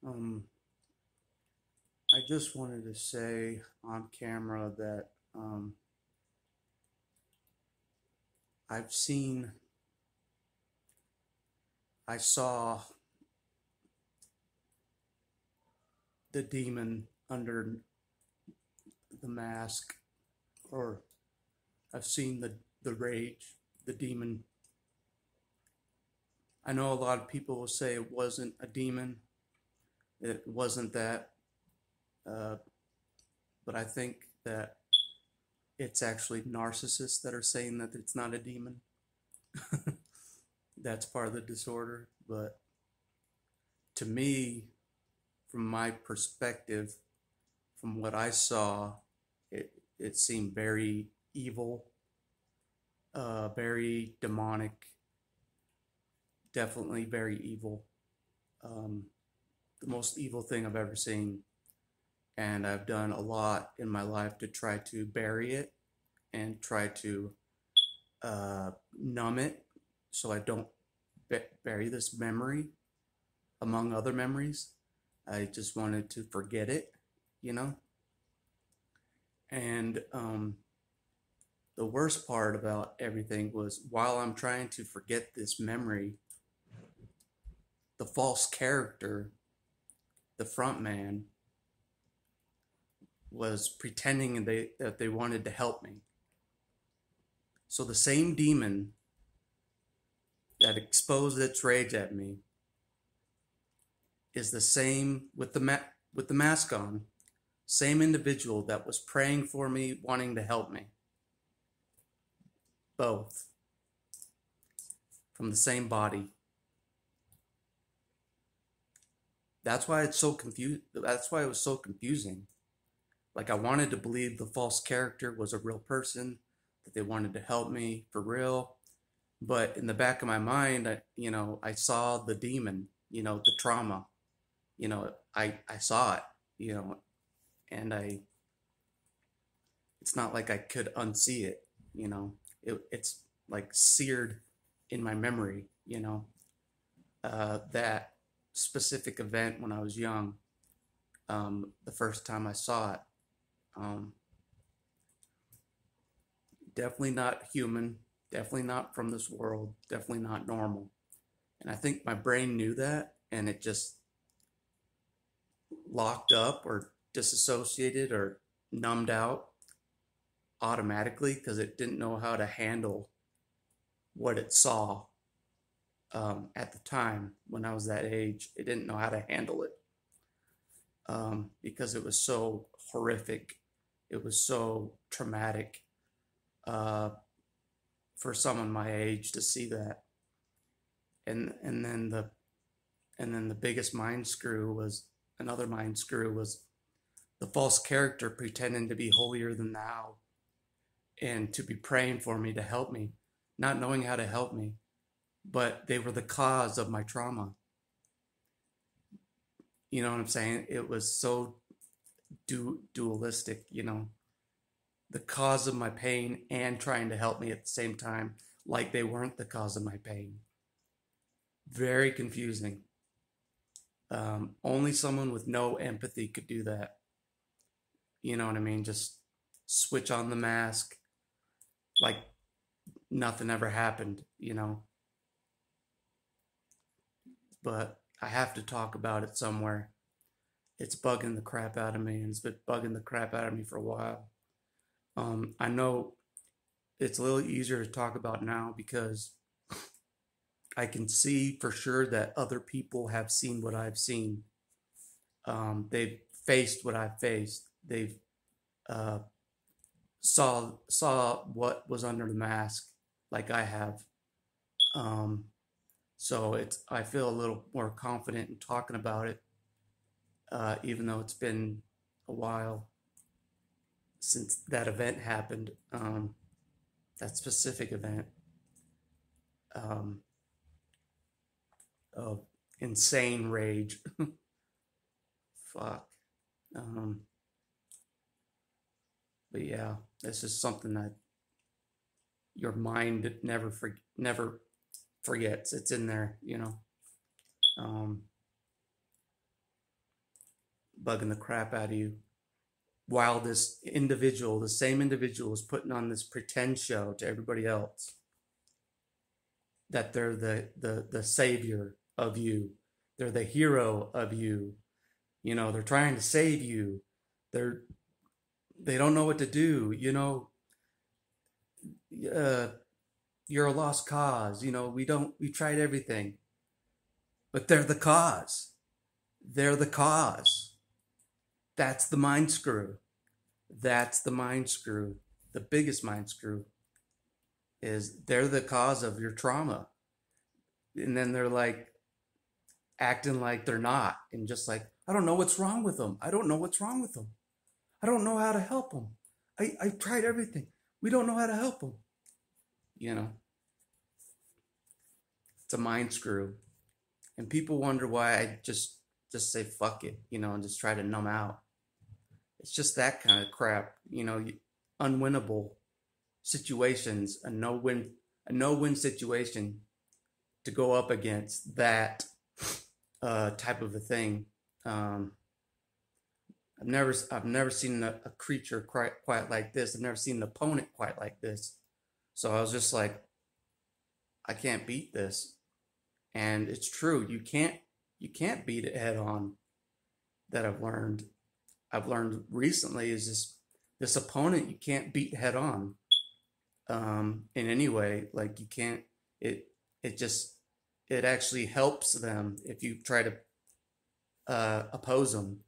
Um, I just wanted to say on camera that I've seen, I saw the demon under the mask, or I've seen the rage, the demon. I know a lot of people will say it wasn't a demon, it wasn't that, uh, but I think that it's actually narcissists that are saying that it's not a demon. That's part of the disorder, but to me, from my perspective, from what I saw, it seemed very evil, very demonic, definitely very evil. Um, the most evil thing I've ever seen, and I've done a lot in my life to try to bury it and try to numb it so I don't bury this memory among other memories. I just wanted to forget it, you know? And the worst part about everything was while I'm trying to forget this memory, the false character, the front man, was pretending that they wanted to help me. So the same demon that exposed its rage at me is the same with with the mask on, same individual that was praying for me, wanting to help me. Both from the same body. That's why it's so confused. That's why it was so confusing. Like I wanted to believe the false character was a real person, that they wanted to help me for real. But in the back of my mind, I saw the demon, the trauma, I saw it, and it's not like I could unsee it, it's like seared in my memory, that specific event when I was young, the first time I saw it. Um, Definitely not human, definitely not from this world, definitely not normal. And I think my brain knew that and it just locked up or disassociated or numbed out automatically because it didn't know how to handle what it saw at the time when I was that age. It didn't know how to handle it because it was so horrific. It was so traumatic uh, for someone my age to see that. And then the biggest mind screw was another mind screw was the false character pretending to be holier than thou and to be praying for me to help me, not knowing how to help me, but they were the cause of my trauma. You know what I'm saying? It was so dualistic, the cause of my pain and trying to help me at the same time, like they weren't the cause of my pain. Very confusing. Only someone with no empathy could do that. You know what I mean? Just switch on the mask like nothing ever happened, But I have to talk about it somewhere. It's bugging the crap out of me, and it's been bugging the crap out of me for a while. I know it's a little easier to talk about now because I can see for sure that other people have seen what I've seen. They've faced what I've faced. They've uh, saw what was under the mask, like I have. Um, so I feel a little more confident in talking about it, even though it's been a while since that event happened. That specific event um, of insane rage. Fuck. Um, but yeah, this is something that your mind never forgets. It's in there. Um, bugging the crap out of you, while this individual, the same individual, is putting on this pretend show to everybody else that they're the savior of you, they're the hero of you, you know, they're trying to save you, they don't know what to do, you know, uh, you're a lost cause, you know, we tried everything, but they're the cause. They're the cause. That's the mind screw. That's the mind screw. The biggest mind screw is they're the cause of your trauma. And then they're like acting like they're not, and just like, I don't know what's wrong with them. I don't know what's wrong with them. I don't know how to help them. I tried everything. We don't know how to help them. You know, it's a mind screw. And people wonder why I just say fuck it, you know, and just try to numb out. It's just that kind of crap, you know, unwinnable situations, a no-win situation to go up against that type of a thing. I've never seen a creature quite like this. I've never seen an opponent quite like this. So I was just like, I can't beat this. And it's true. You can't beat it head on. That I've learned recently is just this opponent you can't beat head on. In any way, like you can't. It actually helps them if you try to oppose them.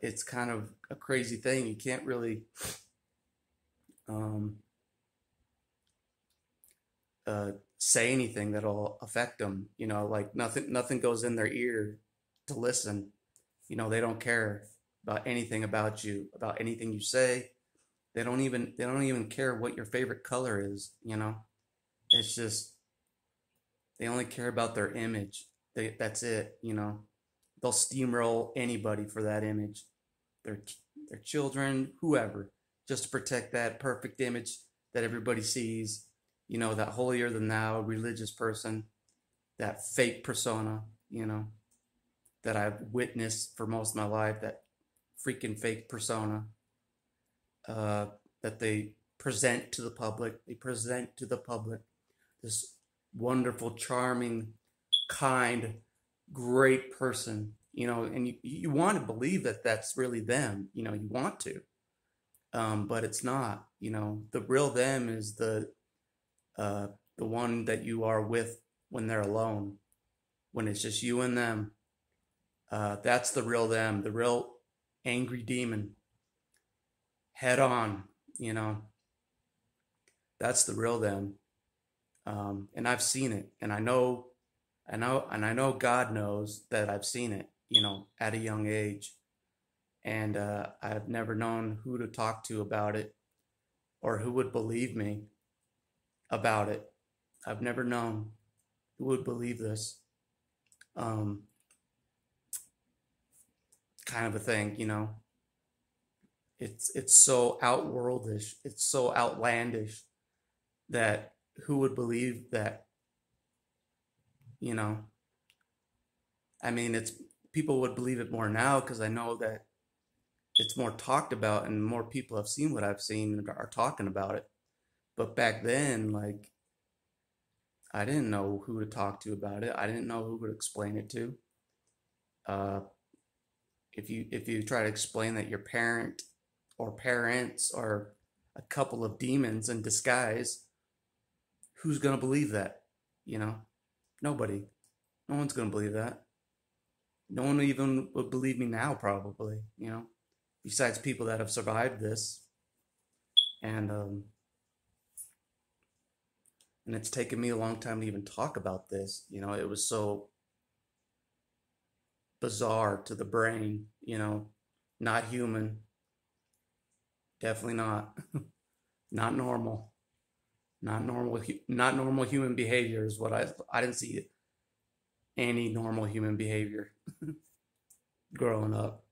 It's kind of a crazy thing. You can't really say anything that'll affect them. You know, like nothing goes in their ear to listen. You know, they don't care about anything about you, about anything you say. They don't even care what your favorite color is. You know, it's just they only care about their image. That's it. You know, they'll steamroll anybody for that image. Their children, whoever, just to protect that perfect image that everybody sees. You know, that holier than thou religious person, that fake persona, you know, that I've witnessed for most of my life, that freaking fake persona that they present to the public. They present to the public this wonderful, charming, kind, great person, you know, and you want to believe that that's really them, you know, you want to, but it's not, you know, the real them is the one that you are with when they're alone, when it's just you and them. That's the real them, the real angry demon, head on, you know, that's the real them. And I've seen it, and I know God knows that I've seen it, you know, at a young age. And I've never known who to talk to about it or who would believe me about it. I've never known who would believe this kind of a thing, you know. It's so outworldish, it's so outlandish that who would believe that, you know. I mean, it's people would believe it more now because I know that it's more talked about and more people have seen what I've seen and are talking about it. But back then, like, I didn't know who to talk to about it. I didn't know who to explain it to. Uh, if you try to explain that your parent or parents are a couple of demons in disguise, who's gonna believe that? You know, nobody. No one's gonna believe that. No one even would believe me now, probably. You know, besides people that have survived this, and it's taken me a long time to even talk about this. You know, it was so bizarre to the brain, you know, not human, definitely not, not normal, not normal human behavior is what I didn't see any normal human behavior growing up.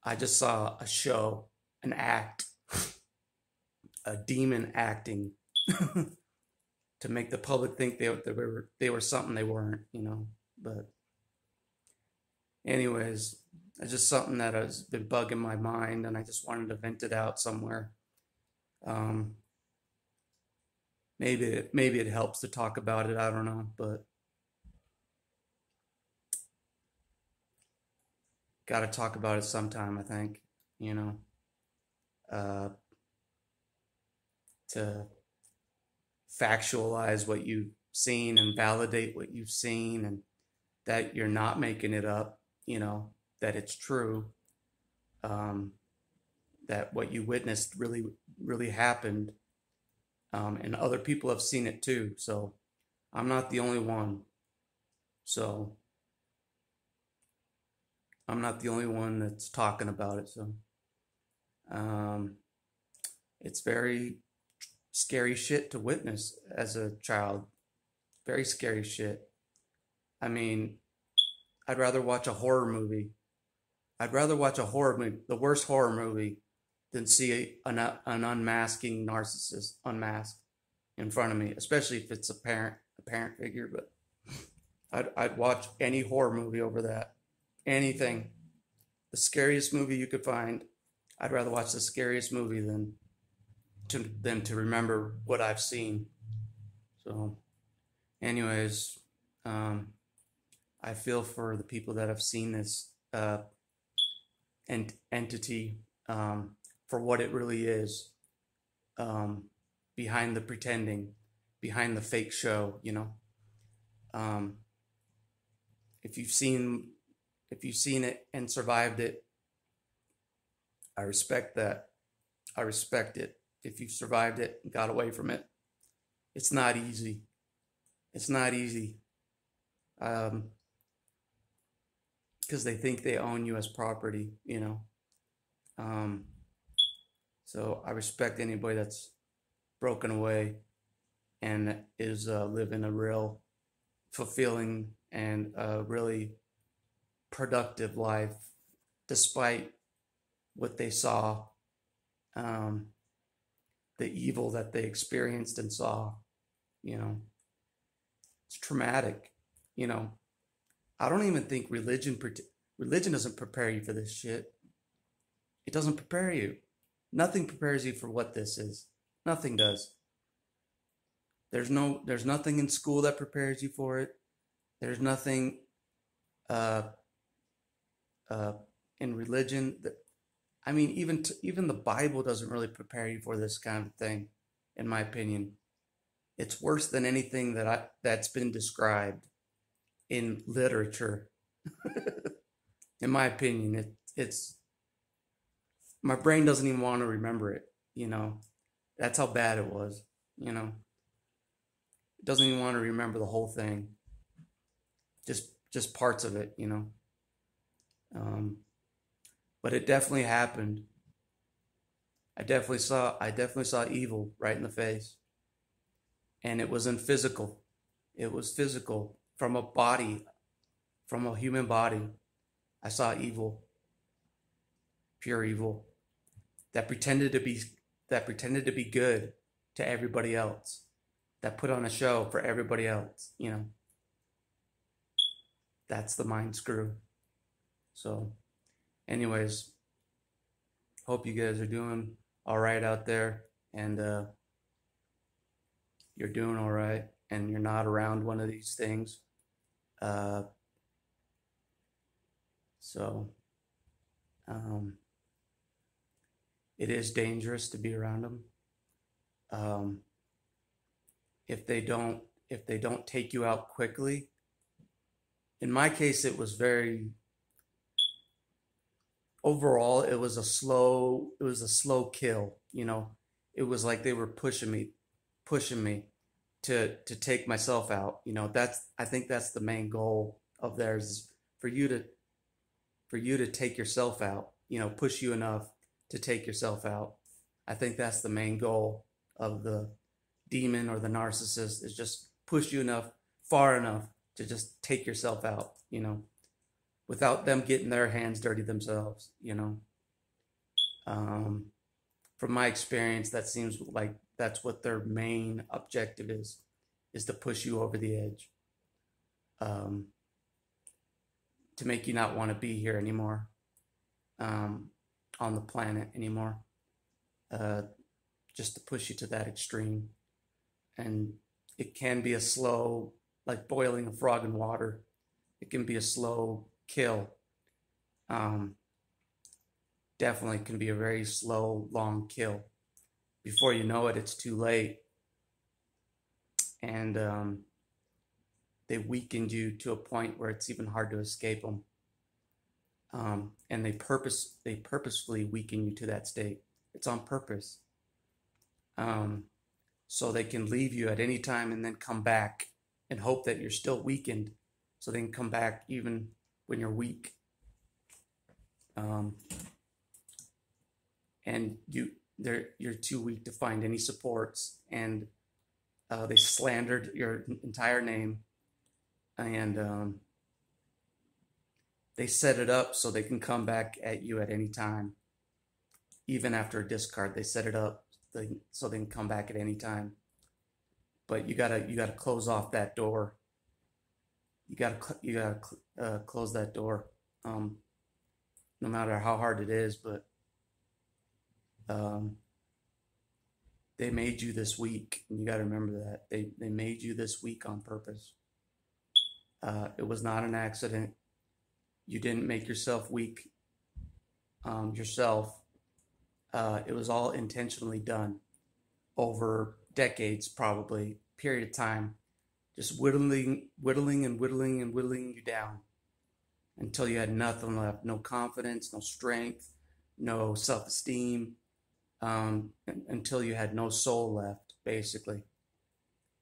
I just saw a show, an act, a demon acting to make the public think they were something they weren't, you know. But anyways, It's just something that has been bugging my mind, and I just wanted to vent it out somewhere. Um, maybe it helps to talk about it. I don't know, but got to talk about it sometime. I think, you know, uh, to factualize what you've seen and validate what you've seen, and that you're not making it up. You know, that it's true. Um, that what you witnessed really happened, and other people have seen it too. So I'm not the only one. So I'm not the only one that's talking about it. So um, it's very scary shit to witness as a child. Very scary shit. I mean, I'd rather watch a horror movie. I'd rather watch a horror movie, the worst horror movie, than see an unmasking narcissist unmasked in front of me, especially if it's a parent figure. But I'd watch any horror movie over that. Anything. The scariest movie you could find. I'd rather watch the scariest movie than to remember what I've seen. So, anyways, I feel for the people that have seen this entity for what it really is, behind the pretending, behind the fake show. You know, um, if you've seen it and survived it, I respect that. I respect it. If you've survived it and got away from it, it's not easy. It's not easy. Because they think they own you as property, you know. So I respect anybody that's broken away and is living a real fulfilling and really productive life despite what they saw, the evil that they experienced and saw. You know, it's traumatic. You know, I don't even think religion doesn't prepare you for this shit. It doesn't prepare you. Nothing prepares you for what this is. Nothing does. There's nothing in school that prepares you for it. There's nothing uh, in religion that, I mean, even the Bible doesn't really prepare you for this kind of thing, in my opinion. It's worse than anything that's been described in literature. In my opinion, it's my brain doesn't even want to remember it. You know, that's how bad it was. You know, it doesn't even want to remember the whole thing. Just parts of it. You know, but it definitely happened. I definitely saw evil right in the face, and it wasn't physical. It was physical from a body, from a human body. I saw evil, pure evil, that pretended to be good to everybody else, that put on a show for everybody else. You know, that's the mind screw. So, anyways, hope you guys are doing all right out there, and you're doing all right, and you're not around one of these things. Uh, so, it is dangerous to be around them. If they don't take you out quickly. In my case, it was very overall. It was a slow kill. You know, it was like they were pushing me to take myself out. You know, I think that's the main goal of theirs, is for you to take yourself out. You know, push you enough to take yourself out. I think that's the main goal of the demon or the narcissist, is just push you far enough to just take yourself out, you know, without them getting their hands dirty themselves, you know. From my experience, that seems like that's what their main objective is to push you over the edge, to make you not want to be here anymore. on the planet anymore. Uh, just to push you to that extreme. And it can be a slow, like boiling a frog in water. It can be a slow kill. Um, Definitely can be a very slow, long kill. Before you know it, it's too late. And they weakened you to a point where it's even hard to escape them. And they purposefully weaken you to that state. It's on purpose. So they can leave you at any time and then come back and hope that you're still weakened, so they can come back even when you're weak. And you're too weak to find any supports, and they slandered your entire name, and they set it up so they can come back at you at any time, even after a discard. They set it up so they can come back at any time. But you gotta close off that door. You gotta close that door, no matter how hard it is. But they made you this weak, and you gotta remember that they made you this weak on purpose. It was not an accident. You didn't make yourself weak yourself. It was all intentionally done over decades, probably period of time, just whittling you down until you had nothing left, no confidence, no strength, no self-esteem, until you had no soul left, basically.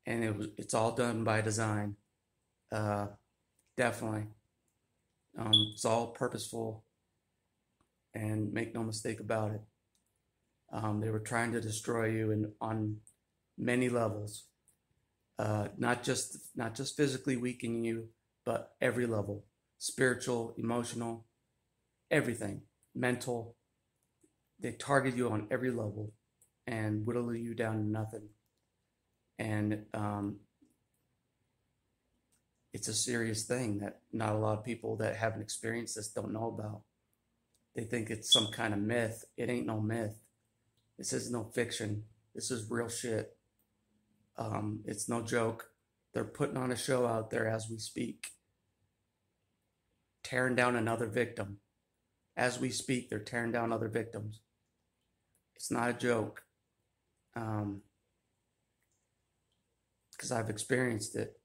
And it's all done by design, definitely. It's all purposeful, and make no mistake about it. They were trying to destroy you on many levels, not just physically weakening you, but every level: spiritual, emotional, everything, mental. They target you on every level and whittle you down to nothing. And it's a serious thing that not a lot of people that haven't experienced this don't know about. They think it's some kind of myth. It ain't no myth. This is no fiction. This is real shit. It's no joke. They're putting on a show out there as we speak, tearing down another victim. As we speak, they're tearing down other victims. It's not a joke. Because I've experienced it,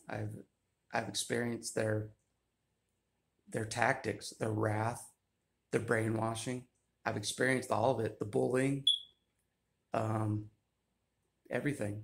I've experienced their tactics, their wrath, their brainwashing. I've experienced all of it, the bullying, everything.